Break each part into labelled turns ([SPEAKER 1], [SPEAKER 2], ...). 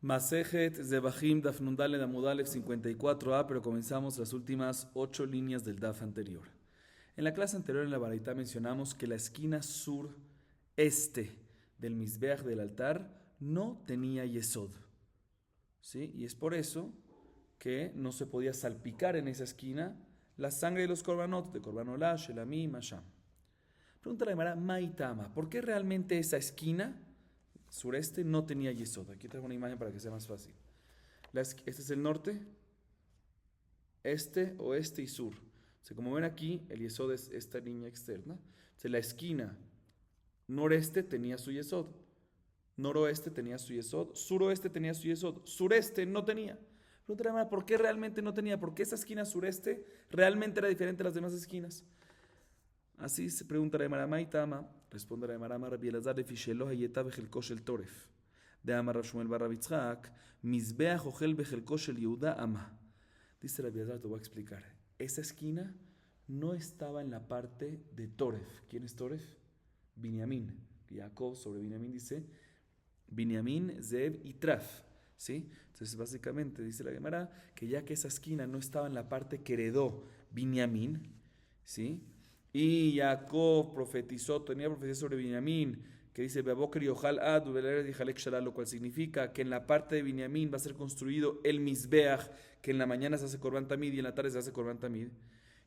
[SPEAKER 1] Masejet Zebahim Daf Nundale Damudalev 54a, pero comenzamos las últimas 8 líneas del Daf anterior. En la clase anterior en la Baraita mencionamos que la esquina sur-este del Mizbeach del altar no tenía yesod, ¿sí? Y es por eso que no se podía salpicar en esa esquina la sangre de los korbanot, de korbanolá, shelamim, masham. Pregunta la Gemara, Maitama, ¿por qué realmente esa esquina sureste no tenía yesod? Aquí traigo una imagen para que sea más fácil. Este es el norte, este, oeste y sur. O sea, como ven aquí, el yesod es esta línea externa. O sea, la esquina noreste tenía su yesod, noroeste tenía su yesod, suroeste tenía su yesod, sureste no tenía. Pregunta la Gemara, ¿por qué realmente no tenía? ¿Por qué esa esquina sureste realmente era diferente a las demás esquinas? Así se pregunta la Gemara Maitama, responde la Gemara Rabbi Elazar de Fishelo Hayeta Bejelko Shel Toref. De Amar Rav Shmuel bar Rav Yitzhak, Mizbeach Ochel Bejelko Shel Yehuda Ama. Dice Rabbi Elazar, te voy a explicar. Esa esquina no estaba en la parte de Toref. ¿Quién es Toref? Binyamin. Jacob sobre Binyamin dice Binyamin, Zeb y Traf. ¿Sí? Entonces básicamente dice la Gemara que ya que esa esquina no estaba en la parte que heredó Binyamin, ¿sí? Y Jacob profetizó, tenía profecía sobre Binyamin, que dice, lo cual significa que en la parte de Binyamin va a ser construido el Mizbeach, que en la mañana se hace Korban Tamid y en la tarde se hace Korban Tamid.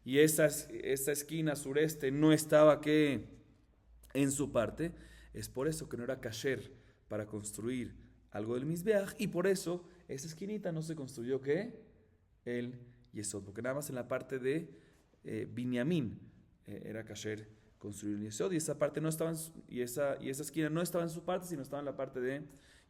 [SPEAKER 1] Y esa esquina sureste no estaba que en su parte, es por eso que no era kasher para construir algo del Mizbeach, y por eso esa esquinita no se construyó que el Yesod, porque nada más en la parte de Binyamin era kasher construir el Yesod, y esa parte no estaba y esa esquina no estaba en su parte, sino estaba en la parte de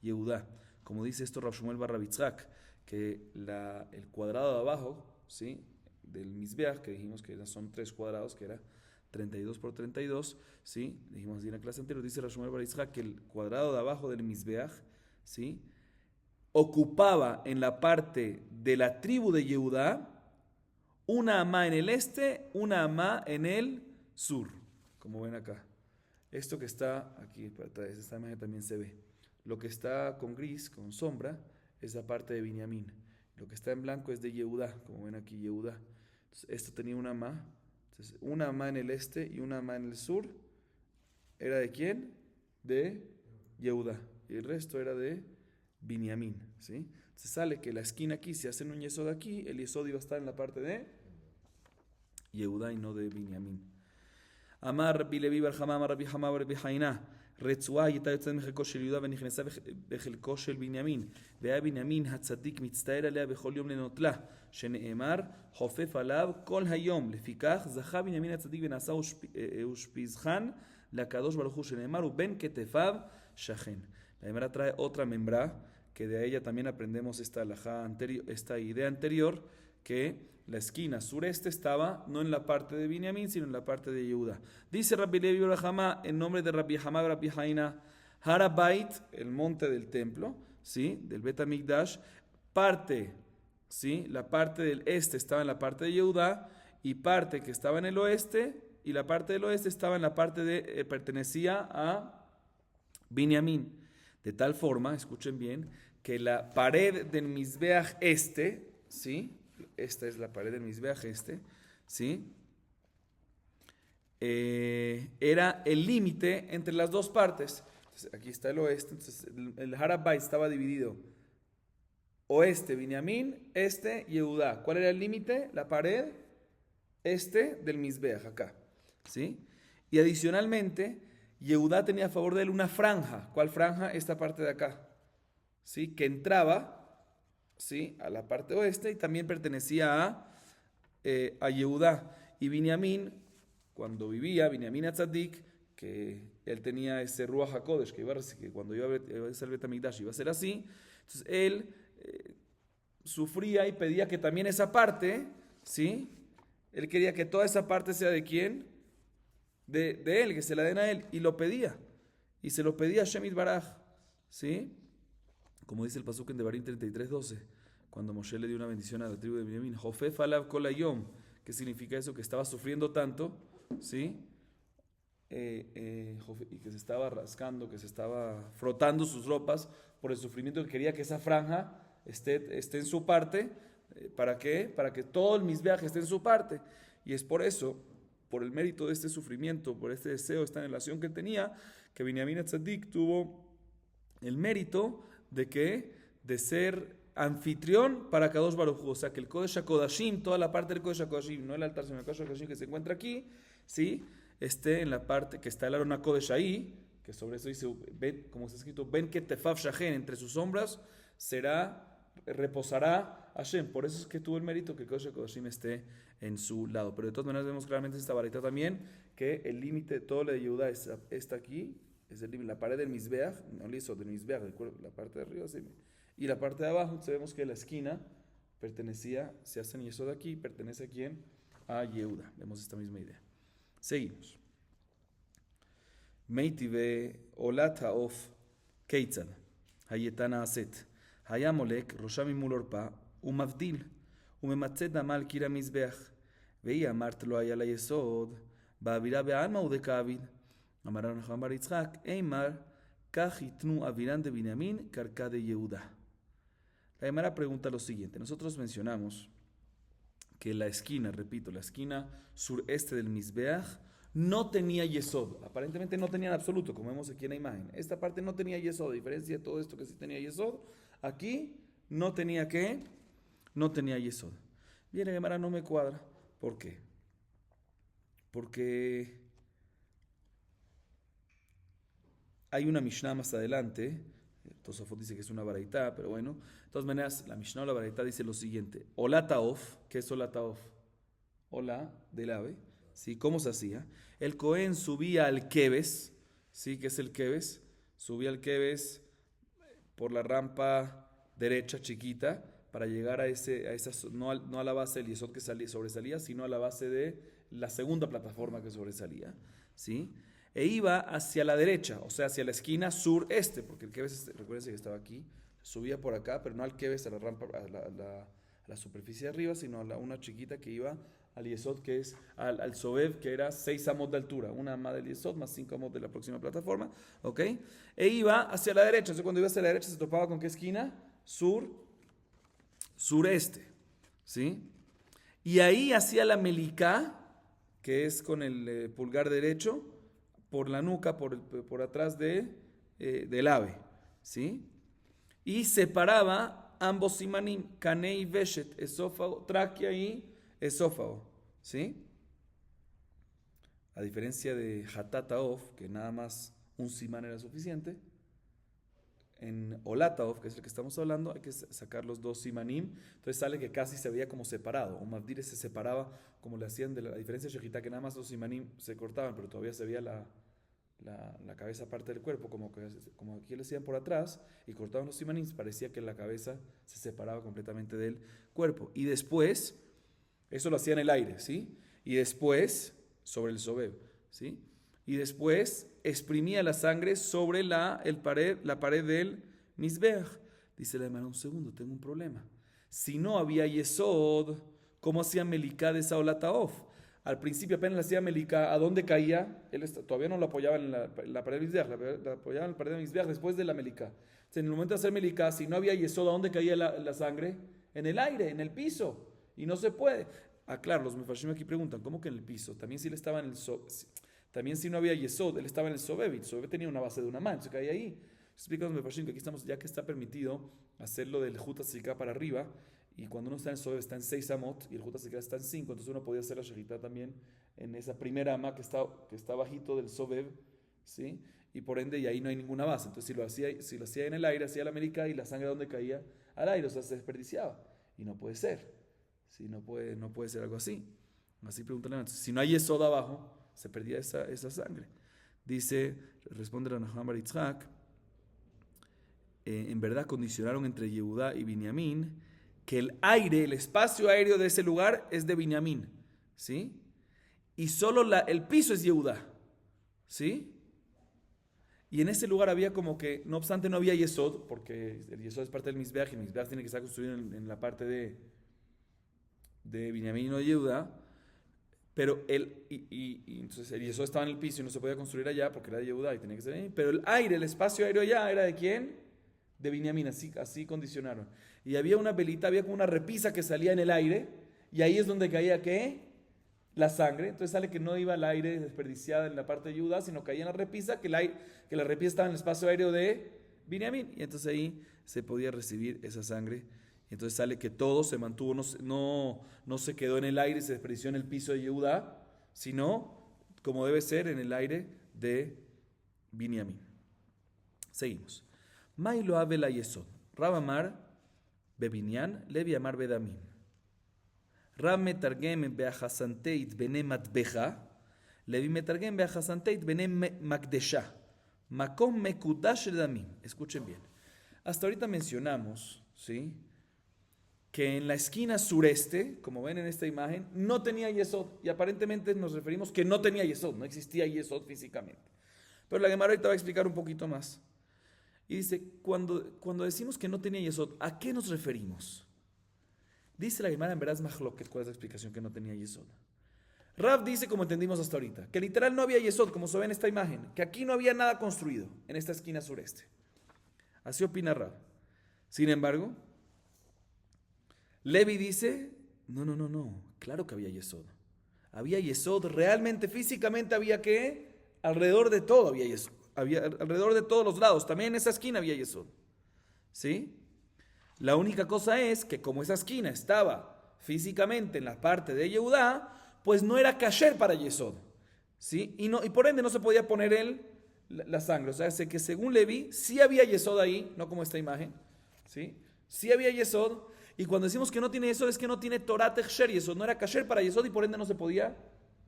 [SPEAKER 1] Yehudá. Como dice esto Rav Shmuel bar Rav Yitzhak, que el cuadrado de abajo, ¿sí?, del Mizbeach, que dijimos que son 3 cuadrados, que era 32 por 32, ¿sí? Dijimos así en la clase anterior, dice Rav Shmuel bar Yitzhak que el cuadrado de abajo del Mizbeach, ¿sí?, ocupaba en la parte de la tribu de Yehudá una amá en el este, una amá en el sur, como ven acá. Esto que está aquí, para atrás, esta imagen también se ve. Lo que está con gris, con sombra, es la parte de Binyamin. Lo que está en blanco es de Yehudá, como ven aquí, Yehudá. Entonces, esto tenía una amá. Entonces, una amá en el este y una amá en el sur. ¿Era de quién? De Yehudá. Y el resto era de Binyamin, ¿sí? Se sale que la esquina aquí, si hacen un yesod aquí, el yesod iba a estar en la parte de Yehudá y no de Binyamin. Amar Rabbi Levi bar Hama, Amar Rabbi Hama bar Rabbi Haina, רצועה הייתה יוצאת מחלקו של יהודה ונכנסה בחלקו של בנימין. והיה בנימין הצדיק מצטער עליה בכל יום לנוטלה, שנאמר חופף עליו כל היום. לפיכך זכה בנימין הצדיק ונעשה ושפיזחן לקדוש ברוך הוא, שנאמר ובין כתפיו שכן. La Gemara trae otra membra, que de ella también aprendemos esta idea anterior, que la esquina sureste estaba no en la parte de Binyamin, sino en la parte de Yehuda. Dice Rabbi Levi bar Hama, en nombre de Rabbi Hama Rabbi Haina, Harabait, el monte del templo, ¿sí?, del Bet HaMikdash, parte, ¿sí?, la parte del este estaba en la parte de Yehuda, y parte que estaba en el oeste, y la parte del oeste estaba en la parte de, pertenecía a Binyamin. De tal forma, escuchen bien, que la pared del Mizbeach este, ¿sí?, esta es la pared del Mizbeach este, ¿sí?, era el límite entre las dos partes. Entonces, aquí está el oeste, entonces el Harabait estaba dividido. Oeste, Binyamin, este, Yehudá. ¿Cuál era el límite? La pared este del Mizbeach, acá, ¿sí? Y adicionalmente, Yehudá tenía a favor de él una franja. ¿Cuál franja? Esta parte de acá, ¿sí?, que entraba, ¿sí?, a la parte oeste y también pertenecía a Yehudá. Y Binyamin, cuando vivía, Binyamin Atzadik, que él tenía ese Ruach HaKodesh, que cuando iba a ser Bet HaMikdash iba a ser así, entonces él sufría y pedía que también esa parte, ¿sí?, él quería que toda esa parte sea de quién, de él, que se la den a él, y lo pedía, y se lo pedía a Shemit Baraj, ¿sí?, como dice el pasuk en Devarim 33:12, cuando Moshe le dio una bendición a la tribu de Binyamin, Jofef alav kol hayom. ¿Qué significa eso? Que estaba sufriendo tanto, ¿sí?, y que se estaba rascando, que se estaba frotando sus ropas por el sufrimiento, que quería que esa franja esté en su parte. ¿Para qué? Para que todo el Mizbeach esté en su parte. Y es por eso, por el mérito de este sufrimiento, por este deseo, esta anhelación que tenía, que Binyamin Tzadik tuvo el mérito de que de ser anfitrión para Kadosh Baruj Hu. O sea, que el Kodesh HaKodashim, toda la parte del Kodesh HaKodashim, no el altar, sino el Kodesh HaKodashim que se encuentra aquí, ¿sí? Esté en la parte que está el Aron HaKodesh ahí, que sobre eso dice, como está escrito, Ben Ketefaf Shahen, entre sus sombras reposará Hashem. Por eso es que tuvo el mérito que el Kodesh HaKodashim esté en su lado. Pero de todas maneras vemos claramente en esta varita también que el límite, todo lo de Yehuda está aquí, es el límite, la pared del Mizbeach, no liso del Mizbeach, la parte de arriba, ¿sí? Y la parte de abajo, entonces vemos que la esquina pertenecía, se hacen Yesod aquí, pertenece a quién? A Yehuda. Vemos esta misma idea. Seguimos. Meitive olata of keitzad hayetana aset hayamolek roshami mulorpa umavdil umematzed damal kira mizbeach ve'i amart lo haya la yesod ba'avira be'alma udekavid amaran Hamar Yitzchak eimar kach itnu aviran de Binyamin karka de Yehuda. La Gemara pregunta lo siguiente. Nosotros mencionamos que la esquina, repito, la esquina sureste del Mizbeach no tenía yesod. Aparentemente no tenía en absoluto, como vemos aquí en la imagen. Esta parte no tenía yesod, a diferencia de todo esto que sí tenía yesod. Aquí no tenía ¿qué? No tenía yesod. Bien, la Gemara no me cuadra. ¿Por qué? Porque hay una Mishnah más adelante. Tosafot dice que es una baraitá, pero bueno. De todas maneras, la Mishnah o la baraitá dice lo siguiente. Ola taof, ¿qué es ola taof? Ola del ave, ¿sí? ¿Cómo se hacía? El Cohen subía al Keves, ¿sí? ¿Qué es el Keves? Subía al Keves por la rampa derecha chiquita para llegar a esa no a la base del yesod que sobresalía, sino a la base de la segunda plataforma que sobresalía, ¿sí? E iba hacia la derecha, o sea, hacia la esquina sureste, porque el Keves, recuérdense que estaba aquí, subía por acá, pero no al Keves, a la rampa, a la superficie de arriba, sino a una chiquita que iba al Yesod, que es al Sobev, que era 6 amos de altura, una ama del Yesod más 5 amos de la próxima plataforma, ¿ok? E iba hacia la derecha, entonces cuando iba hacia la derecha se topaba con qué esquina? Sureste, ¿sí? Y ahí hacía la Melicá, que es con el pulgar derecho, por la nuca, por atrás del ave, ¿sí? Y separaba ambos simanim, canei veshet, esófago, tráquea y esófago, ¿sí? A diferencia de Hatataof, que nada más un simán era suficiente, en Olataof, que es el que estamos hablando, hay que sacar los dos simanim, entonces sale que casi se veía como separado, o Mavdire se separaba como le hacían de la diferencia de Shejitá, que nada más los simanim se cortaban, pero todavía se veía la cabeza parte del cuerpo, como aquí le hacían por atrás, y cortaban los simanim, parecía que la cabeza se separaba completamente del cuerpo. Y después, eso lo hacía en el aire, ¿sí? Y después, sobre el sobeb, ¿sí? Y después exprimía la sangre sobre la pared del Mizbeach. Dice la hermana, un segundo, tengo un problema. Si no había yesod, ¿cómo hacía Melicá de Saolataof? Al principio apenas le hacía Melicá, ¿a dónde caía? Él todavía no lo apoyaba en la pared del Mizbeach, la apoyaba en la pared del Mizbeach después de la Melicá. Entonces, en el momento de hacer Melicá, si no había yesod, ¿a dónde caía la sangre? En el aire, en el piso. Y no se puede. Claro, los mefarshim aquí preguntan, ¿cómo que en el piso? También si él estaba en el también si no había yesod, él estaba en el sobeb, y el sobeb tenía una base de una mano, se caía ahí. Explica los mefarshim que aquí estamos, ya que está permitido hacerlo del Juta Sika para arriba, y cuando uno está en el sobeb está en 6 amot, y el Juta Sika está en 5, entonces uno podía hacer la shejitá también en esa primera ama que está bajito del sobeb, ¿sí? Y por ende, y ahí no hay ninguna base. Entonces si lo hacía en el aire, hacía la América, y la sangre donde caía al aire, o sea, se desperdiciaba. Y no puede ser. ¿Sí? No puede ser algo así. Así pregúntale antes. Si no hay yesod abajo, se perdía esa sangre. Responde la Hamar Yitzchak, en verdad condicionaron entre Yehudá y Binyamin que el espacio aéreo de ese lugar es de Binyamin, ¿sí? Y solo el piso es Yehudá, ¿sí? Y en ese lugar había como que, no obstante no había yesod, porque el yesod es parte del Mizbeach, y el Mizbeach tiene que estar construido en la parte de Binyamin o Yehudá, Pero entonces el yesod estaba en el piso y no se podía construir allá porque era de Yehudá y tenía que ser ahí. Pero el aire, el espacio aéreo allá, ¿era de quién? De Binyamin, así condicionaron. Y había una velita, había como una repisa que salía en el aire, y ahí es donde caía, ¿qué? La sangre. Entonces sale que no iba el aire desperdiciado en la parte de Judá, sino caía en la repisa, que la repisa estaba en el espacio aéreo de Binyamin. Y entonces ahí se podía recibir esa sangre. Y entonces sale que todo se mantuvo, no se quedó en el aire y se desperdició en el piso de Judá, sino como debe ser en el aire de Binyamin. Seguimos. Mailo Abel Yesod. Rab Amar Bebinyan, Levi Amar Bedamin. Rab Metargem Beachasanteit Bene Matbeja, Levi Metargem Beachasanteit Bene Makdesha. Makom Mekudash Damim. Escuchen bien. Hasta ahorita mencionamos, ¿sí?, que en la esquina sureste, como ven en esta imagen, no tenía yesod. Y aparentemente nos referimos que no tenía yesod, no existía yesod físicamente. Pero la Gemara ahorita va a explicar un poquito más. Y dice, cuando decimos que no tenía yesod, ¿a qué nos referimos? Dice la Gemara en Beraz Mahloket, ¿cuál es la explicación que no tenía yesod? Rav dice, como entendimos hasta ahorita, que literal no había yesod, como se ve en esta imagen, que aquí no había nada construido en esta esquina sureste. Así opina Rav. Sin embargo, Levi dice, no, claro que había yesod. Había yesod, realmente, físicamente había que, alrededor de todo había yesod. Había alrededor de todos los lados, también en esa esquina había yesod. ¿Sí? La única cosa es que como esa esquina estaba físicamente en la parte de Yehudá, pues no era kasher para yesod. ¿Sí? Y por ende no se podía poner la sangre. O sea, sé que según Levi, sí había yesod ahí, no como esta imagen. ¿Sí? Sí había yesod. Y cuando decimos que no tiene yesod, es que no tiene Torah Techsher yesod. No era kasher para yesod y por ende no se podía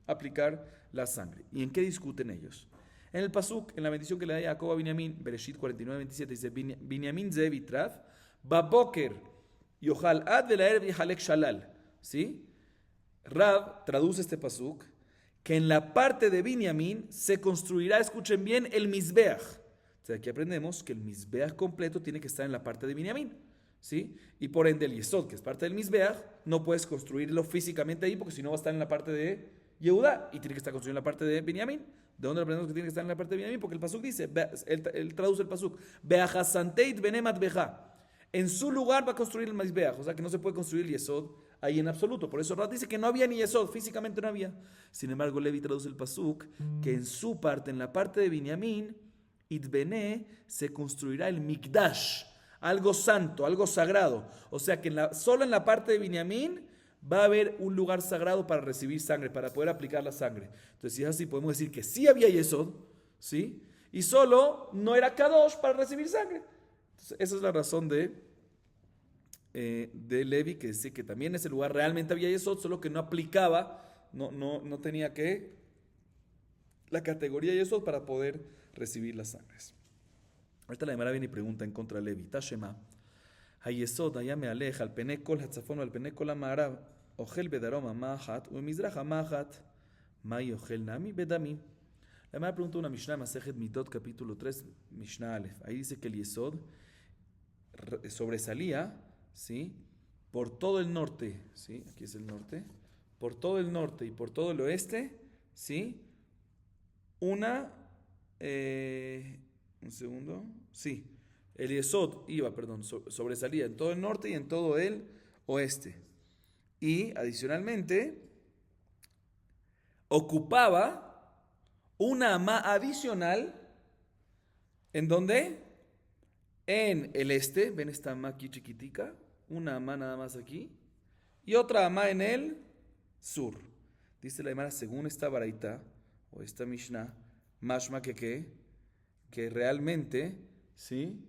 [SPEAKER 1] aplicar la sangre. ¿Y en qué discuten ellos? En el pasuk, en la bendición que le da Jacob a Binyamin, Bereshit 49-27, dice, Binyamin ze vitraf, baboker, yochal ad velaerev yechalek shalal. ¿Sí? Rab traduce este pasuk, que en la parte de Binyamin se construirá, escuchen bien, el Mizbeach. O sea, aquí aprendemos que el Mizbeach completo tiene que estar en la parte de Binyamin. ¿Sí? Y por ende el Yesod, que es parte del Mizbeach, no puedes construirlo físicamente ahí, porque si no va a estar en la parte de Yehudá, y tiene que estar construido en la parte de Binyamin. ¿De dónde aprendemos que tiene que estar en la parte de Binyamin? Porque el pasuk dice, él traduce el pasuk, Beachasanteit benemat beja. En su lugar va a construir el Mizbeach, o sea que no se puede construir el Yesod ahí en absoluto. Por eso Rab dice que no había ni Yesod, físicamente no había. Sin embargo, Levi traduce el pasuk, que en su parte, en la parte de Binyamin, Itbene, se construirá el Mikdash, algo santo, algo sagrado. O sea que solo en la parte de Binyamin va a haber un lugar sagrado para recibir sangre, para poder aplicar la sangre. Entonces, si es así, podemos decir que sí había Yesod, ¿sí? Y solo no era Kadosh para recibir sangre. Entonces, esa es la razón de Levi, que dice que también en ese lugar realmente había Yesod, solo que no aplicaba, no tenía la categoría Yesod para poder recibir las sangres. Ahorita la Gemara viene y pregunta en contra de Levi, Tashema, היסוד היה מהלך על פני כל הצפון ועל פני כל המערב, אוכל בדרום אמה אחת ובמזרח אמה אחת. מהי אוכל נמי? בדמי. La Gemara pregunta una Mishnah, Masejet Mitot, capítulo 3, Mishnah Aleph. Ahí dice que el Yesod sobresalía, ¿sí?, por todo el norte, ¿sí?, aquí es el norte, por todo el norte y por todo el oeste, ¿sí?, un segundo, sí, el Yesod sobresalía en todo el norte y en todo el oeste. Y adicionalmente, ocupaba una amá adicional, ¿en dónde? En el este, ven esta amá aquí chiquitica, una amá nada más aquí, y otra amá en el sur. Dice la Gemara, según esta baraita, o esta Mishnah, mashma que realmente, ¿sí?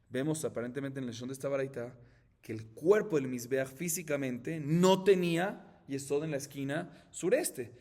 [SPEAKER 1] Vemos aparentemente en la lesión de esta baraita que el cuerpo del Mizbeach físicamente no tenía Yesod en la esquina sureste.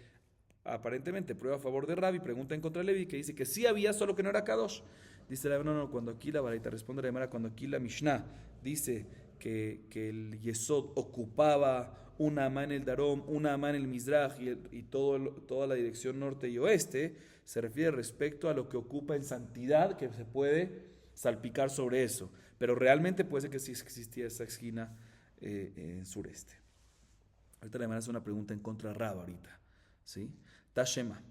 [SPEAKER 1] Aparentemente prueba a favor de Rabbi, pregunta en contra de Levi, que dice que sí había, solo que no era Kadosh. Dice la no, cuando aquí la baraita responde la Gemara, cuando aquí la Mishnah dice que el Yesod ocupaba una amá en el Darom, una amá en el Mizrach y toda la dirección norte y oeste, se refiere respecto a lo que ocupa en santidad, que se puede salpicar sobre eso. Pero realmente puede ser que sí existía esa esquina en sureste. Ahorita le hace una pregunta en contra de Rab ahorita. ¿Sí? Tashema.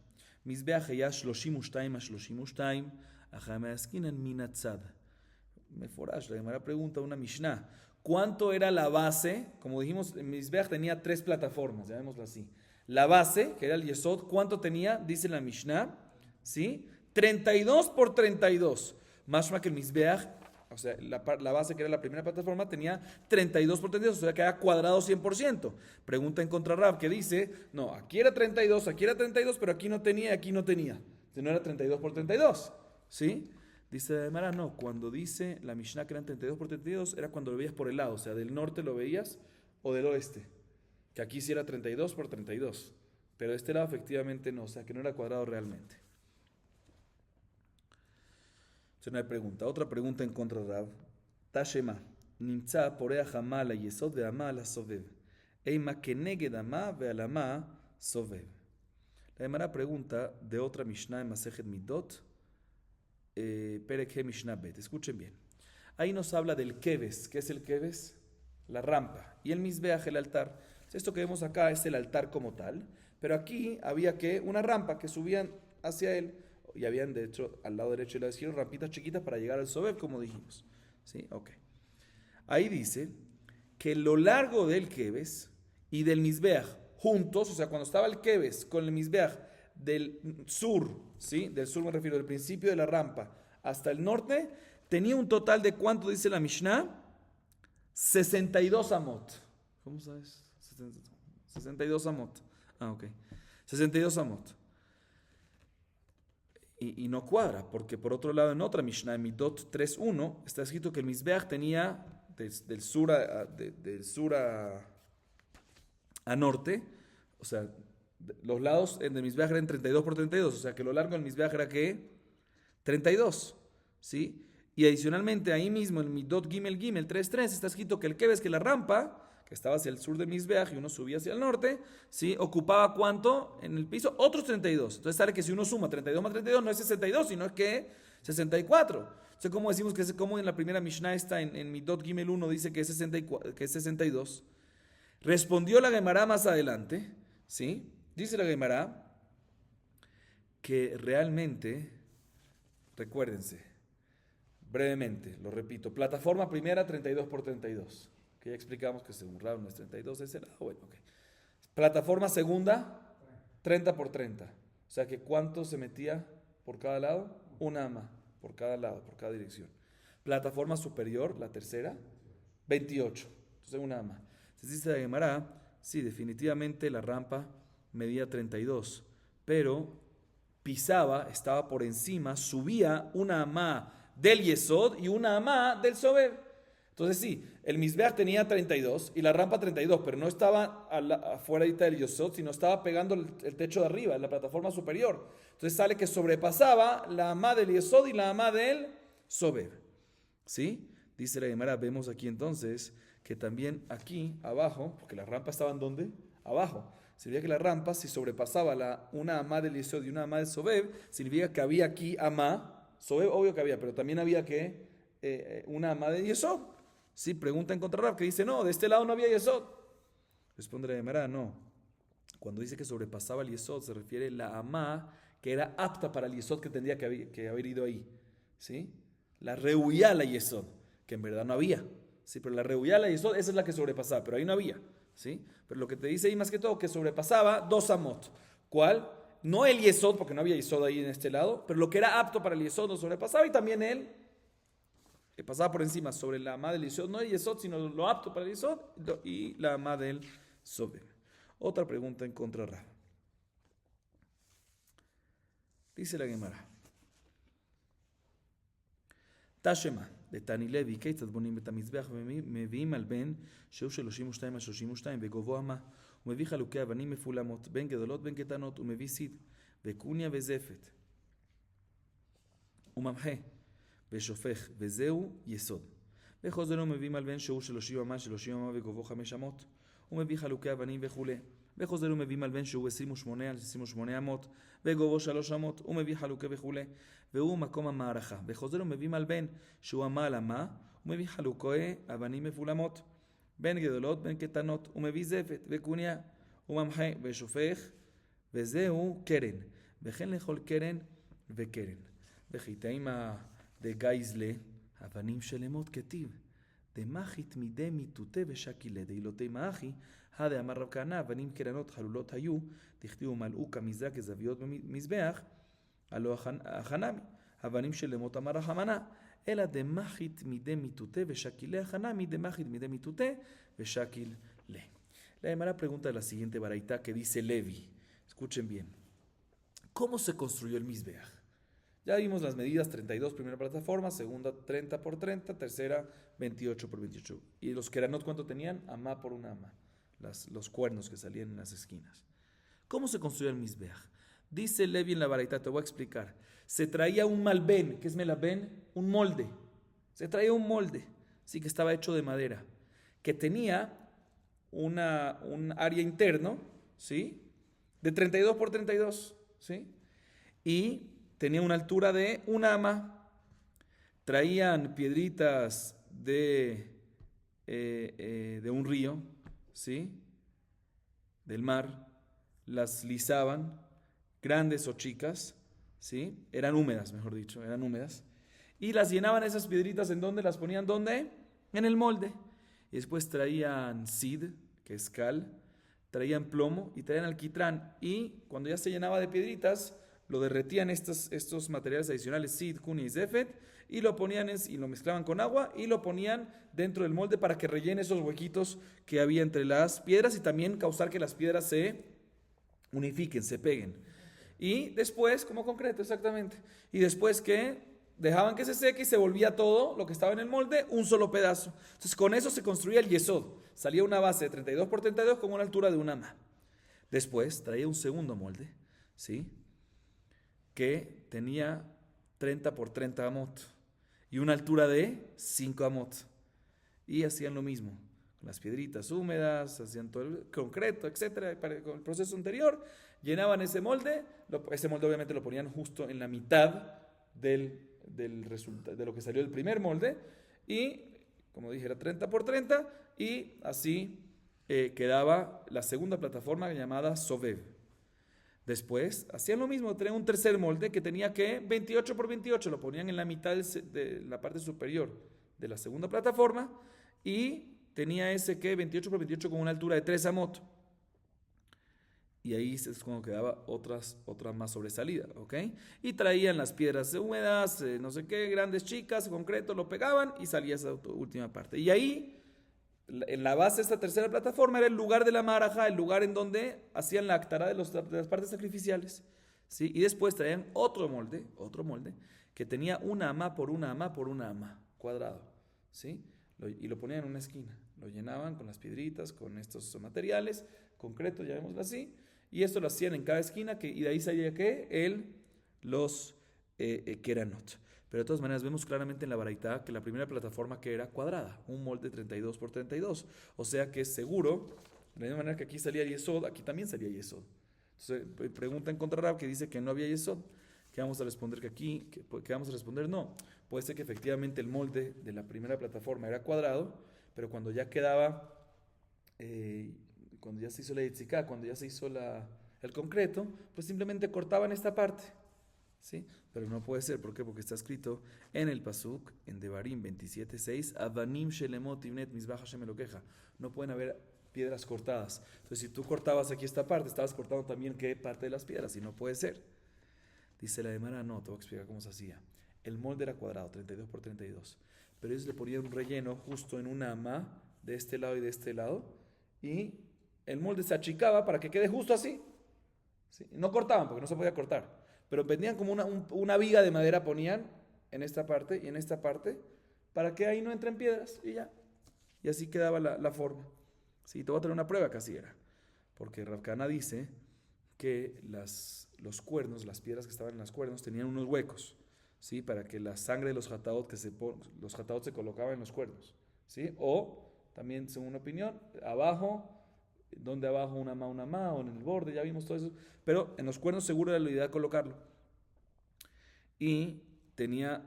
[SPEAKER 1] Mizbeach היה 32 a 32, אחרי מעסקינן מן הצד. Meforash, la Gemara pregunta una Mishnah. ¿Cuánto era la base? Como dijimos, el Mizbeach tenía 3 plataformas, llamémoslo así. La base, que era el Yesod, ¿cuánto tenía? Dice la Mishnah, ¿sí? 32 por 32. Mashma que el Mizbeach, o sea, la base que era la primera plataforma, tenía 32 por 32, o sea, que era cuadrado 100%. Pregunta en contra Rab, que dice, no, aquí era 32, pero aquí no tenía, aquí no tenía. Si no era 32 por 32, ¿sí? Dice Gemara, no, cuando dice la Mishnah que eran 32 por 32, era cuando lo veías por el lado, o sea, del norte lo veías o del oeste. Que aquí sí era 32 por 32, pero de este lado efectivamente no, o sea, que no era cuadrado realmente. Es una pregunta. Otra pregunta en contra de Rab. Tashema, nimtza porea hama la yesod ve hama la sovev. Eima keneged hama ve alama sovev. La Gemara pregunta de otra Mishnah en Masejet Midot, Perek He Mishnah Bet. Escuchen bien. Ahí nos habla del keves. ¿Qué es el keves? La rampa. Y el Mizbeach, el altar. Esto que vemos acá es el altar como tal. Pero aquí había una rampa que subían hacia él. Y habían, de hecho, al lado derecho y al lado izquierdo, rampitas chiquitas para llegar al Sobev, como dijimos. ¿Sí? Ok. Ahí dice que lo largo del keves y del Mizbeach juntos, o sea, cuando estaba el keves con el Mizbeach del sur, ¿sí? Del sur me refiero, del principio de la rampa hasta el norte, tenía un total de, ¿cuánto dice la Mishnah? 62 amot. ¿Cómo sabes? 62 amot. Ah, ok. 62 amot. Y no cuadra, porque por otro lado en otra Mishnah, en Midot 3.1, está escrito que el Mizbeach tenía del sur a norte, o sea, los lados del Mizbeach eran 32 por 32, o sea que lo largo del Mizbeach era ¿qué? 32, ¿sí? Y adicionalmente ahí mismo en Midot Gimel 3.3 está escrito que el keves, que la rampa, que estaba hacia el sur del Mizbeach y uno subía hacia el norte, ¿sí? Ocupaba ¿cuánto en el piso? Otros 32. Entonces sale que si uno suma 32 más 32 no es 62, sino es que 64. Entonces, ¿cómo decimos que como en la primera Mishnah está en Midot Gimel 1 dice que es 64, que es 62? Respondió la Gemara más adelante, ¿sí? Dice la Gemara que realmente, recuérdense, brevemente, lo repito, plataforma primera 32 por 32. Que ya explicamos que según Rab no es 32 de ese lado. Bueno, ok. Plataforma segunda, 30 por 30. O sea que ¿cuánto se metía por cada lado? Una ama por cada lado, por cada dirección. Plataforma superior, la tercera, 28. Entonces una ama. Entonces dice la Gemara, sí, definitivamente la rampa medía 32, pero pisaba, estaba por encima, subía una ama del Yesod y una ama del Sobev. Entonces sí, el Mizbeach tenía 32 y la rampa 32, pero no estaba afuera del Yesod, sino estaba pegando el techo de arriba, la plataforma superior. Entonces sale que sobrepasaba la ama del Yesod y la ama del Sobev. ¿Sí? Dice la Gemara, vemos aquí entonces que también aquí abajo, porque la rampa estaba en ¿dónde? Abajo. Significa que la rampa, si sobrepasaba una ama del Yesod y una ama del Sobev, significa que había aquí ama, Sobev obvio que había, pero también había una ama del Yesod. Sí, pregunta en contra Rab, que dice, no, de este lado no había Yesod. Responde la Gemara, no. Cuando dice que sobrepasaba el Yesod, se refiere a la amá que era apta para el Yesod que tendría que haber ido ahí. ¿Sí? La rehuía la Yesod, que en verdad no había. Sí, pero la rehuía la Yesod, esa es la que sobrepasaba, pero ahí no había. ¿Sí? Pero lo que te dice ahí más que todo, que sobrepasaba 2 amot. ¿Cuál? No el Yesod, porque no había Yesod ahí en este lado, pero lo que era apto para el Yesod lo sobrepasaba y también él que pasaba por encima sobre la ama del Yesod, no el Yesod, sino lo apto para el Yesod y la ama del Sobev. Otra pregunta en contra de Rab. Dice la Gemara. Tashema, de Tani Levi, כיצד בונים את המזבח ומביאים על בן שהוא 32 על 32 וגובהו אמה ומביא חלוקי אבנים מפולמות בין גדולות בין קטנות ומביא סיד וקוניה וזפת וממחה ושופך, וזהו יסוד. וחוזר ומביא מלבן שהוא 30 אמה, 30 אמה וגובהו 5 אמות, ומביא חלוקי אבנים וכו'. וחוזר ומביא מלבן שהוא 28 על 28 אמות, וגובהו 3 אמות, ומביא חלוקי וכו'. והוא מקום המערכה. וחוזר ומביא מלבן שהוא אמה על אמה, ומביא חלוקי אבנים מפולמות. Ben gedolot, ben ketanot, umevizefet, bekunia, umamhe, beshofech, vezeu keren, vejen lechol keren, vekeren. Vejitaima de gaizle, avanim shelemot ketiv, de machit mide mitute veshakile, de ilotei maachi, ha de amar Rav Kahana, avanim keranot halulot hayu, dichtiu mal'u kamizak ezaviot mizbeach, alo achanami, avanim shelemot amar Rahamana, אלא דמחית מידי מיתותה ושקילה החנמי דמחית מידי מיתותה ושקיל le. La Gemara pregunta de la siguiente baraita que dice Levi. Escuchen bien. ¿Cómo se construyó el Mizbeach? Ya vimos las medidas: 32 primera plataforma, segunda 30 por 30, tercera 28 por 28. ¿Y los keranot cuánto tenían? Amá por una amá. Los cuernos que salían en las esquinas. ¿Cómo se construyó el Mizbeach? Dice Levi en la baraita, te voy a explicar. Se traía un malben, ¿qué es melabén? Un molde. Se traía un molde, sí, que estaba hecho de madera, que tenía un área interno, ¿sí? De 32 por 32, ¿sí? Y tenía una altura de una ama. Traían piedritas de un río, ¿sí? Del mar, las lisaban, grandes o chicas, ¿sí? Eran húmedas, mejor dicho, eran húmedas. Y las llenaban esas piedritas, ¿en dónde? Las ponían, ¿dónde? En el molde. Y después traían sid, que es cal, traían plomo y traían alquitrán. Y cuando ya se llenaba de piedritas, lo derretían estos materiales adicionales, sid, kuni y zefet, y lo ponían y lo mezclaban con agua y lo ponían dentro del molde para que rellene esos huequitos que había entre las piedras y también causar que las piedras se unifiquen, se peguen. Y después, como concreto, exactamente. Y después que dejaban que se seque y se volvía todo lo que estaba en el molde un solo pedazo. Entonces con eso se construía el yesod. Salía una base de 32 por 32 con una altura de una ama. Después traía un segundo molde, ¿sí? Que tenía 30 por 30 amot y una altura de 5 amot. Y hacían lo mismo. Con las piedritas húmedas, hacían todo el concreto, etcétera, con el proceso anterior. Llenaban ese molde obviamente lo ponían justo en la mitad del resultado, de lo que salió del primer molde, y como dije era 30 por 30, y así quedaba la segunda plataforma llamada Sovev. Después hacían lo mismo, tenían un tercer molde que tenía que 28 por 28, lo ponían en la mitad de la parte superior de la segunda plataforma, y tenía ese que 28 por 28 con una altura de 3 amot. Y ahí es cuando quedaba otra más sobresalida, ¿ok? Y traían las piedras húmedas, no sé qué, grandes, chicas, concreto, lo pegaban y salía esa última parte. Y ahí, en la base de esta tercera plataforma, era el lugar de la maraja, el lugar en donde hacían la actara de las partes sacrificiales, ¿sí? Y después traían otro molde, que tenía una ama por una ama por una ama, cuadrado, ¿sí? Y lo ponían en una esquina, lo llenaban con las piedritas, con estos materiales, concreto, llamémoslo así. Y esto lo hacían en cada esquina, y de ahí salía que los keranot. Pero de todas maneras vemos claramente en la baraita que la primera plataforma que era cuadrada, un molde 32 por 32. O sea que es seguro, de la misma manera que aquí salía yesod, aquí también salía yesod. Entonces pregunta en contra Rab que dice que no había yesod. ¿Qué vamos a responder? ¿Qué vamos a responder? No. Puede ser que efectivamente el molde de la primera plataforma era cuadrado, pero cuando ya quedaba... cuando ya se hizo la yitzika, cuando ya se hizo el concreto, pues simplemente cortaban esta parte, ¿sí? Pero no puede ser, ¿por qué? Porque está escrito en el pasuk, en Devarim 27:6, Avanim shelemot ibnet mizbach Hashem elokeja. No pueden haber piedras cortadas. Entonces, si tú cortabas aquí esta parte, estabas cortando también qué parte de las piedras, y no puede ser. Dice la Gemara, no, te voy a explicar cómo se hacía. El molde era cuadrado, 32 por 32, pero ellos le ponían un relleno justo en una ama, de este lado y de este lado, y el molde se achicaba para que quede justo así, ¿sí? No cortaban porque no se podía cortar, pero vendían como una viga de madera, ponían en esta parte y en esta parte para que ahí no entren piedras y ya. Y así quedaba la forma. Sí, te voy a traer una prueba que así era. Porque Rav Kahana dice que los cuernos, las piedras que estaban en los cuernos, tenían unos huecos, ¿sí? Para que la sangre de los hataot se colocaba en los cuernos, ¿sí? O también, según una opinión, abajo, donde abajo una ma, o en el borde, ya vimos todo eso. Pero en los cuernos seguro era la idea de colocarlo. Y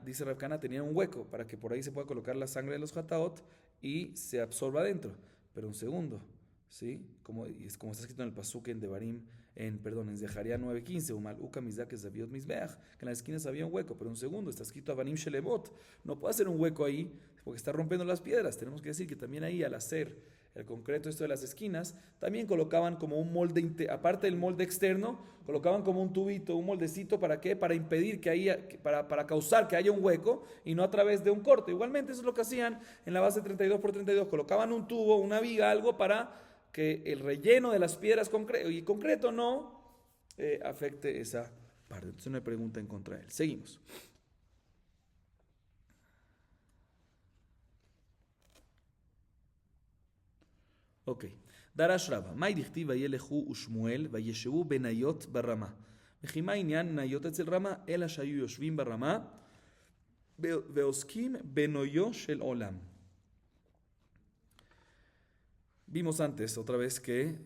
[SPEAKER 1] dice Rav Kahana, tenía un hueco para que por ahí se pueda colocar la sangre de los hataot y se absorba adentro. pero un segundo, ¿sí? Como está escrito en el Pasuk en Devarim, en Zeharia 9:15, Umal Uka Mizak Zaviot Mizbeach, que en las esquinas había un hueco, pero un segundo, está escrito Avanim Shelebot, no puede hacer un hueco ahí porque está rompiendo las piedras. Tenemos que decir que también ahí, al hacer el concreto, esto de las esquinas, también colocaban como un molde, aparte del molde externo, colocaban como un tubito, un moldecito, ¿para qué? Para impedir que haya, para causar que haya un hueco y no a través de un corte. Igualmente eso es lo que hacían en la base 32 por 32, colocaban un tubo, una viga, algo para que el relleno de las piedras y concreto no afecte esa parte. Entonces una pregunta en contra de él. Seguimos. Ok. דרש רבא, מאי דכתיב וילכו ושמואל וישבו בניות ברמה. וכי מה עניין ניות אצל רמה? אלא שהיו יושבים ברמה ועוסקים בנויו של עולם. Vimos antes otra vez que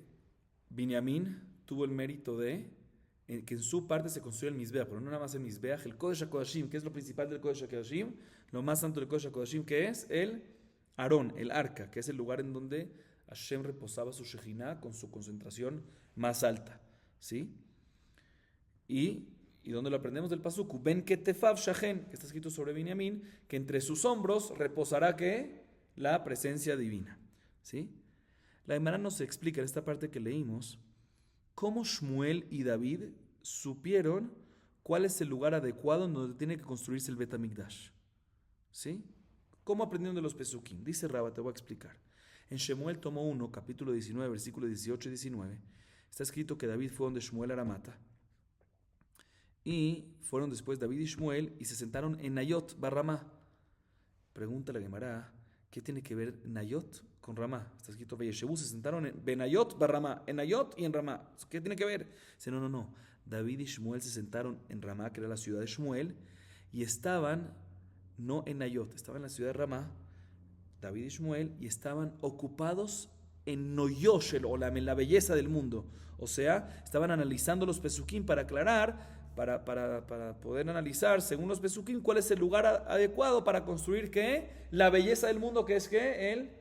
[SPEAKER 1] Binyamin tuvo el mérito de que en su parte se construyó el Mizbeach, pero no nada más el Mizbeach, el Kodesh HaKodashim, que es lo principal del Kodesh HaKodashim, lo más santo del Kodesh HaKodashim, que es el Aarón, el arca, que es el lugar en donde Hashem reposaba su Shejinah con su concentración más alta, ¿sí? Y donde lo aprendemos del Pasuk, Ben Ketefav Shachen, que está escrito sobre Binyamin, que entre sus hombros reposará ¿qué? La presencia divina, ¿sí? La Gemara nos explica en esta parte que leímos cómo Shmuel y David supieron cuál es el lugar adecuado en donde tiene que construirse el Bet HaMikdash, ¿sí? ¿Cómo aprendieron de los Pesukim? Dice Rabba, te voy a explicar. En Shemuel tomo 1, capítulo 19, versículos 18 y 19, está escrito que David fue donde Shmuel Aramata. Y fueron después David y Shmuel y se sentaron en Nayot Barramá. Pregunta la Gemara, ¿qué tiene que ver Nayot con Ramá? Está escrito Veyeshebu, se sentaron en Benayot Barramá, en Nayot y en Ramá. ¿Qué tiene que ver? Dice, no. David y Shmuel se sentaron en Ramá, que era la ciudad de Shmuel, y estaban, no en Nayot, estaban en la ciudad de Ramá, David y Shmuel, y estaban ocupados en Noyosh el Olam, en la belleza del mundo. O sea, estaban analizando los Pesukim para aclarar, para poder analizar, según los Pesukim, cuál es el lugar adecuado para construir ¿qué? La belleza del mundo, que es ¿qué? El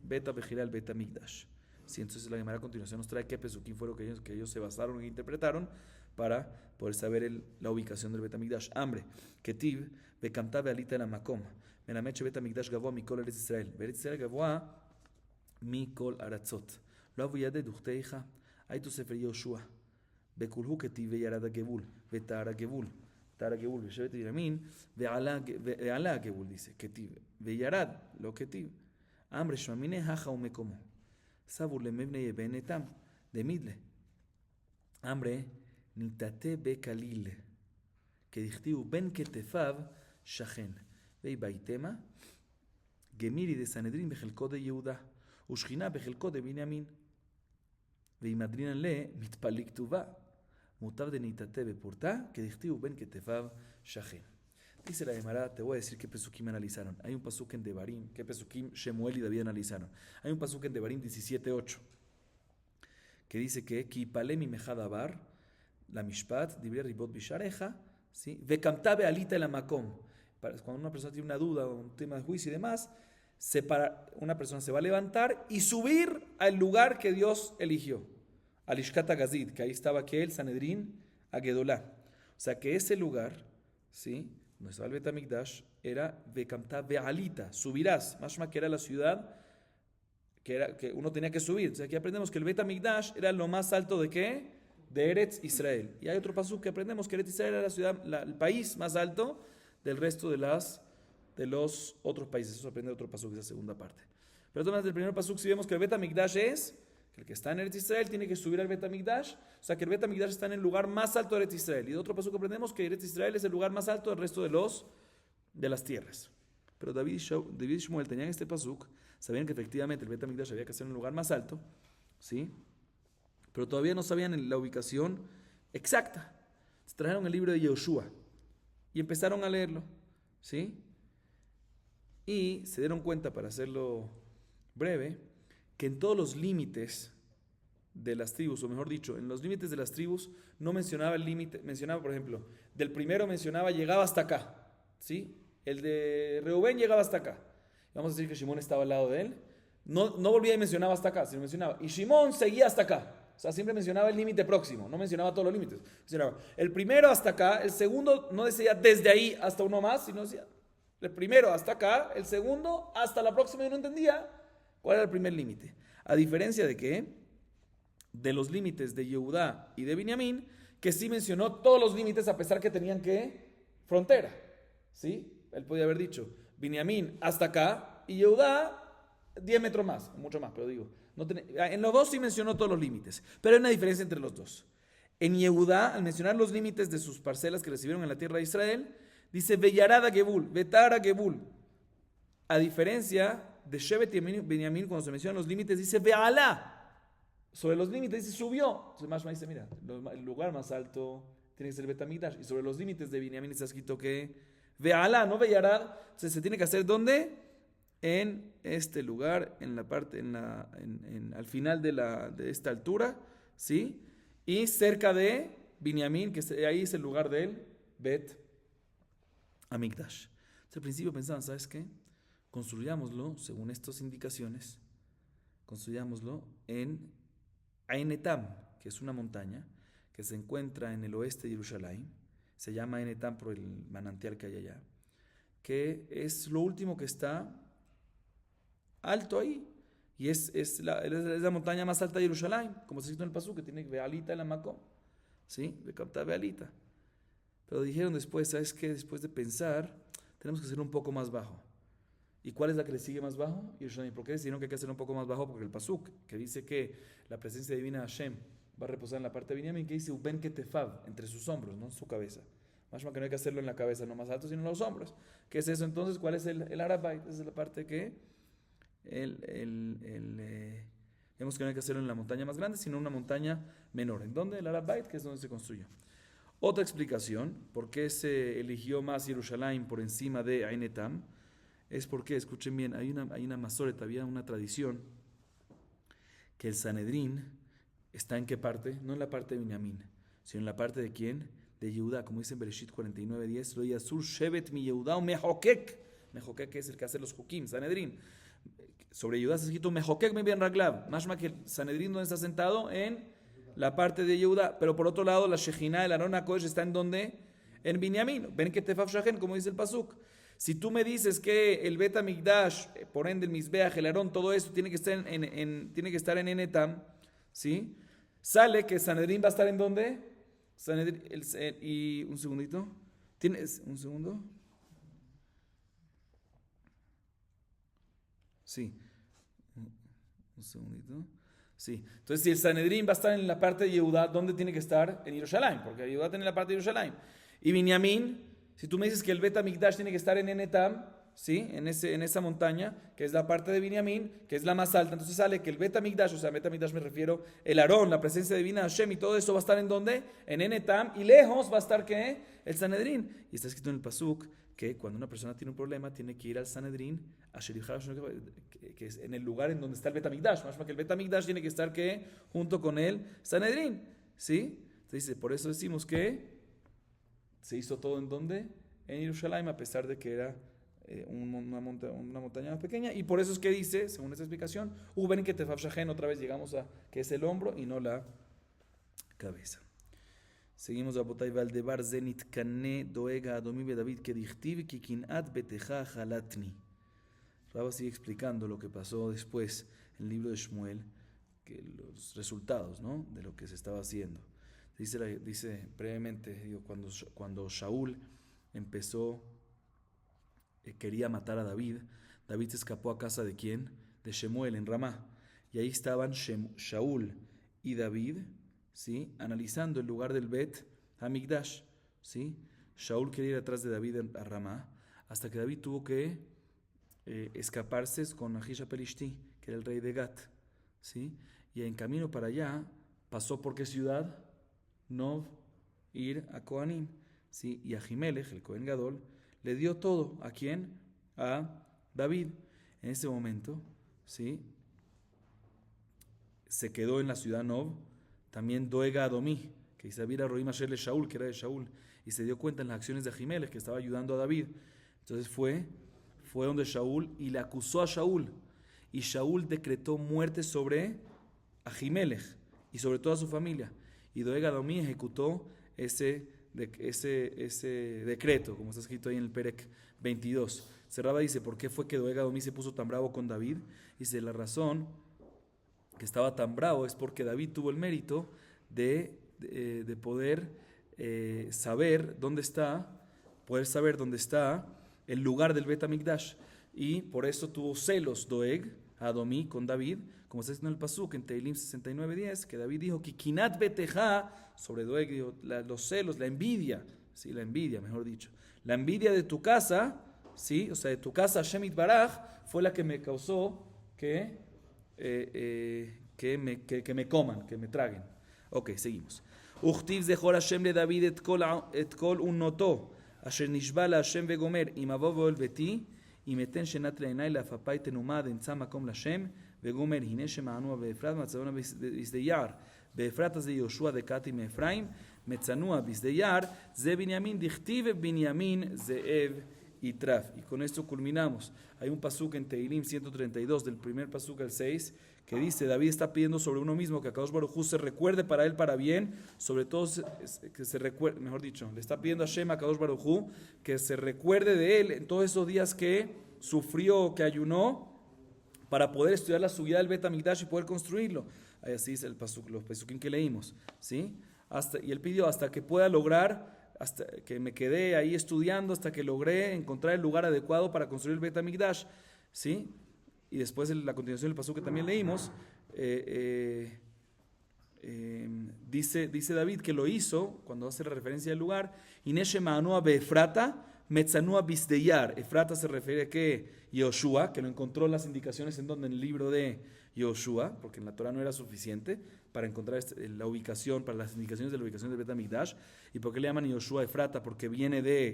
[SPEAKER 1] Bet HaBechira, el Bet HaMikdash. Sí, entonces la Gemara a continuación nos trae qué Pesukim fueron que ellos se basaron e interpretaron para poder saber la ubicación del Bet HaMikdash. Hambre, Ketiv, Bekamta Bealita la Makom, Menameche Bet HaMikdash Gavoa Mikol Eretz Israel, Eretz Israel Gavoa Mikol Aratzot, Lo Avuyade Duchteija, Aitu Sefer Yoshua, Bekulhu Ketiv Veyarad Agevul, Vetara Agevul, Tara Agevul, Veshevet Biramin, Veala Agevul, dice, Ketiv, Veyarad, lo Ketiv, Hambre Shmamine Haja Umekomo, Sabur Lemebne Yebenetam, de Midle, Hambre Nitate Bekalil, que dichtiu Ben Ketefav Shachen, Vei Baitema, Gemiri de Sanedrin Bejelko de Yehuda, Ushchina Bejelko de Binyamin, Vei Madrinan le Mitpalik Tuva, Mutav de Nitate Bepurta, que dichtiu Ben Ketefav Shachen. Dice la Gemara, te voy a decir qué Pesukim analizaron. Hay un Pasuk en Devarim, qué Pesukim Shemuel y David analizaron. Hay un Pasuk en Devarim 17:8, que dice que Kipale mi mejadabar, la mishpat, dibre ribot bishareja, ¿sí? Vekamta bealita el amakom. Cuando una persona tiene una duda o un tema de juicio y demás, una persona se va a levantar y subir al lugar que Dios eligió. Al Ishkata Gazid, que ahí estaba aquel Sanedrín Agedolá. O sea que ese lugar, ¿sí? Donde estaba el Bet HaMikdash, era Vekamta bealita, subirás, mashma que era la ciudad que uno tenía que subir. O sea, aquí aprendemos que el Bet HaMikdash era lo más alto de ¿qué? De Eretz Israel. Y hay otro pasuk que aprendemos que Eretz Israel era la ciudad, el país más alto del resto de los otros países. Eso aprende otro pasuk, esa segunda parte. Pero entonces, del primer pasuk, si vemos que el Bet HaMikdash es que el que está en Eretz Israel tiene que subir al Bet HaMikdash. O sea, que el Bet HaMikdash está en el lugar más alto de Eretz Israel. Y de otro pasuk aprendemos que Eretz Israel es el lugar más alto del resto de las tierras. Pero David y Shmuel tenían este pasuk, sabían que efectivamente el Bet HaMikdash había que ser en un lugar más alto, ¿sí? Pero todavía no sabían la ubicación exacta. Se trajeron el libro de Yehoshua y empezaron a leerlo, ¿sí? Y se dieron cuenta, para hacerlo breve, que en todos los límites de las tribus, o mejor dicho, en los límites de las tribus no mencionaba el límite, mencionaba, por ejemplo, del primero mencionaba llegaba hasta acá, ¿sí? El de Reubén llegaba hasta acá. Vamos a decir que Shimón estaba al lado de él, no volvía y mencionaba hasta acá, sino mencionaba. Y Shimón seguía hasta acá. O sea, siempre mencionaba el límite próximo, no mencionaba todos los límites. Mencionaba el primero hasta acá, el segundo no decía desde ahí hasta uno más, sino decía el primero hasta acá, el segundo hasta la próxima, y no entendía cuál era el primer límite. A diferencia de que, de los límites de Yehudá y de Binyamin, que sí mencionó todos los límites a pesar que tenían que frontera. ¿Sí? Él podía haber dicho Binyamin hasta acá y Yehudá 10 metros más, mucho más, pero digo. En los dos sí mencionó todos los límites, pero hay una diferencia entre los dos. En Yehudá, al mencionar los límites de sus parcelas que recibieron en la tierra de Israel, dice Veyarada Gebul, Betara Gebul. A diferencia de Shevet y Binyamin, cuando se mencionan los límites, dice Ve'alá. Sobre los límites dice subió. Entonces Mashma dice, mira, el lugar más alto tiene que ser el Betamigdash. Y sobre los límites de Binyamin está escrito que Ve'alá, no Veyarad. Entonces se tiene que hacer ¿dónde? En este lugar, en la parte, al final de esta altura, ¿sí? Y cerca de Binyamin, que ahí es el lugar del Bet Amigdash. Entonces al principio pensaban, ¿sabes qué? Construyámoslo, según estas indicaciones, construyámoslo en Ainetam, que es una montaña que se encuentra en el oeste de Jerusalén. Se llama Ainetam por el manantial que hay allá, que es lo último que está alto ahí, y es la montaña más alta de Jerusalén, como se dice en el Pasú, que tiene Bealita en la Makom, ¿sí? Bealita. Pero dijeron después, ¿sabes qué? Después de pensar, tenemos que hacerlo un poco más bajo. ¿Y cuál es la que le sigue más bajo? Jerusalén. ¿Por qué decidieron que hay que hacerlo un poco más bajo? Porque el Pasuk, que dice que la presencia divina de Hashem va a reposar en la parte de Binyamin, que dice Uben Ketefav, entre sus hombros, no en su cabeza. Más que no hay que hacerlo en la cabeza, no más alto, sino en los hombros. ¿Qué es eso entonces? ¿Cuál es el Arabait? Esa es la parte que vemos que no hay que hacerlo en la montaña más grande, sino en una montaña menor. ¿En dónde? El Arabait, que es donde se construyó. Otra explicación, por qué se eligió más Jerusalén por encima de Ainetam, es porque, escuchen bien, hay una masoret, había una tradición que el Sanedrín está en qué parte, no en la parte de Binyamin, sino en la parte de quién, de Yehudá, como dice en Bereshit 49:10, lo yasur shevet mi Yehudá o mehokek. Mehokek es el que hace los hukim, Sanedrín. Sobre Yehudá se ha escrito mehokek me bien raglav, más que el Sanedrín donde está sentado en la parte de Yehudá, pero por otro lado la Shejina, el Aarón HaKodesh está en donde, en Binyamin, ven que tefaf shachen, como dice el Pasuk. Si tú me dices que el Bet Amigdash, por ende el Mizbeach, el Aarón, todo esto tiene que estar tiene que estar en Enetam, ¿sí? Sale que Sanedrín va a estar en ¿dónde? Y un segundito. ¿Tienes un segundo? Sí. Un segundito. Sí. Entonces, si el Sanedrín va a estar en la parte de Yehudá, ¿dónde tiene que estar? En Jerusalén, porque Yehudá tiene la parte de Jerusalén. Y Binyamin, si tú me dices que el Bet Amigdash tiene que estar en Enetam, ¿sí? En esa montaña, que es la parte de Binyamin, que es la más alta, entonces sale que el Bet Amigdash, o sea, Bet Amigdash me refiero, el Aarón, la presencia divina de Hashem y todo eso va a estar en ¿dónde? En Enetam, y lejos va a estar ¿qué? El Sanedrín. Y está escrito en el Pasuk que cuando una persona tiene un problema tiene que ir al Sanedrín, a que es en el lugar en donde está el Bet Amigdash, más que el Bet Amigdash tiene que estar ¿qué? Junto con el Sanedrín, ¿sí? Entonces dice, por eso decimos que se hizo todo en ¿dónde? En Jerusalén, a pesar de que era una montaña más pequeña, y por eso es que dice, según esta explicación, Uben que tefaf shachen, otra vez llegamos a que es el hombro y no la cabeza. Seguimos a Botay Valdebar Zenit Kane Doega Adomi David que dichtiv kikinat beteja halatni. Rabba sigue explicando lo que pasó después en el libro de Shmuel, que los resultados, ¿no? De lo que se estaba haciendo. Dice brevemente, cuando Shaul empezó, quería matar a David, David se escapó a casa de ¿quién? De Shemuel en Ramá. Y ahí estaban Shaul y David, ¿sí? Analizando el lugar del Bet Hamikdash, ¿sí? Shaul quería ir atrás de David a Ramá, hasta que David tuvo que escaparse con Ahisha Pelishti, que era el rey de Gat, ¿sí? Y en camino para allá pasó por qué ciudad? Nov, ir a Kohanim, ¿sí? Y a Ahimelech, el Kohen Gadol, le dio todo. ¿A quién? A David. En ese momento, ¿sí? Se quedó en la ciudad Nov, también Doega Adomí, que Isabira Roim Asher le Shaul, que era de Shaul, y se dio cuenta en las acciones de Ahimelech, que estaba ayudando a David. Entonces fue donde Shaul y le acusó a Shaul. y Shaul decretó muerte sobre Ahimelech y sobre toda su familia. Y Doeg Adomí ejecutó ese decreto, como está escrito ahí en el Perek 22. Serraba dice, ¿por qué fue que Doeg Adomí se puso tan bravo con David? Dice, la razón que estaba tan bravo es porque David tuvo el mérito de poder saber dónde está el lugar del Bet HaMikdash, y por eso tuvo celos Doeg Adomí con David, como está escrito en el Pasuk en Teilim 69:10, que David dijo, Kikinat Betejá, sobre Doeg dijo, los celos, la envidia, sí, la envidia, mejor dicho, la envidia de tu casa, sí, o sea, de tu casa Hashem Itbaraj, fue la que me causó que me coman, que me traguen. Ok, seguimos. Uchtiv zechor Hashem le David et kol unoto, asher nishba la Hashem vegomer, im avo veol beti, im eten shenat le'enai le'afapay tenuma dentzah makom l'Hashem, vegomer hine shema'anua be'efrat matzanua bisdeyar, be'efrat az de Yoshua de Kati me'Efraim, metzanua bisdeyar, ze Binyamin dichtiv Binyamin ze'ev y traf. Y con esto culminamos. Hay un pasuk en Teilim 132, del primer pasuk al 6, que dice, David está pidiendo sobre uno mismo que Akadosh Baruj Hu se recuerde para él para bien, sobre todo que se recuerde, mejor dicho, le está pidiendo a Hashem, a Akadosh Baruj Hu, que se recuerde de él en todos esos días que sufrió, que ayunó, para poder estudiar la subida del Bet HaMikdash y poder construirlo. Ahí así dice el pasuk, los pasukim que leímos, ¿sí? Y él pidió hasta que pueda lograr, hasta que me quedé ahí estudiando, hasta que logré encontrar el lugar adecuado para construir el Bet HaMikdash, ¿sí? Y después la continuación del pasuk que también leímos, dice David que lo hizo, cuando hace la referencia al lugar, Ineshe Ma'anua Be'efrata, Metzanua Bisdeyar. Efrata se refiere a que Yoshua, que lo encontró las indicaciones en donde, en el libro de Yoshua, porque en la Torah no era suficiente para encontrar la ubicación, para las indicaciones de la ubicación del Bet HaMikdash. ¿Y por qué le llaman Yoshua Efrata? Porque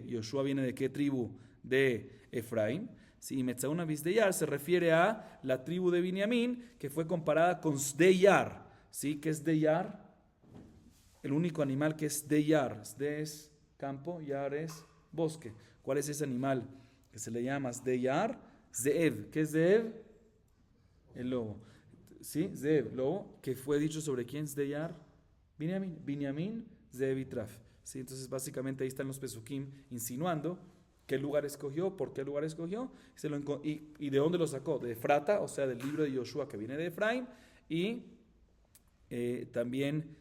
[SPEAKER 1] Yoshua viene de qué tribu? De Efraín. Sí, Metzauna Bisdeyar se refiere a la tribu de Binyamin, que fue comparada con Sdeyar. ¿Sí? ¿Qué es Sdeyar? El único animal que es Sdeyar. Sde es campo, Yar es bosque. ¿Cuál es ese animal que se le llama Sdeyar? Zeev. ¿Qué es Zeev? El lobo. ¿Sí? Zeev, lobo, que fue dicho sobre quién Sdeyar? Binyamin. Binyamin, Zeev y Traf. ¿Sí? Entonces, básicamente ahí están los pesukim insinuando qué lugar escogió, por qué lugar escogió, y de dónde lo sacó, de Efrata, o sea, del libro de Yoshua que viene de Efraín, y también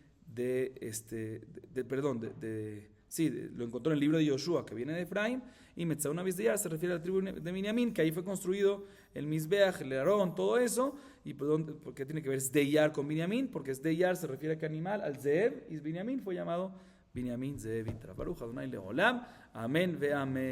[SPEAKER 1] lo encontró en el libro de Yoshua que viene de Efraín, y Metzauna Bisdeyar se refiere a la tribu de Binyamin, que ahí fue construido el Mizbeach, el Aarón, todo eso, y por qué tiene que ver Sdeyar con Binyamin, porque Sdeyar se refiere a qué animal, al Zeev, y Binyamin fue llamado Binyamin Zeev Itra. Baruch Adonai Leolam. Amén ve amén.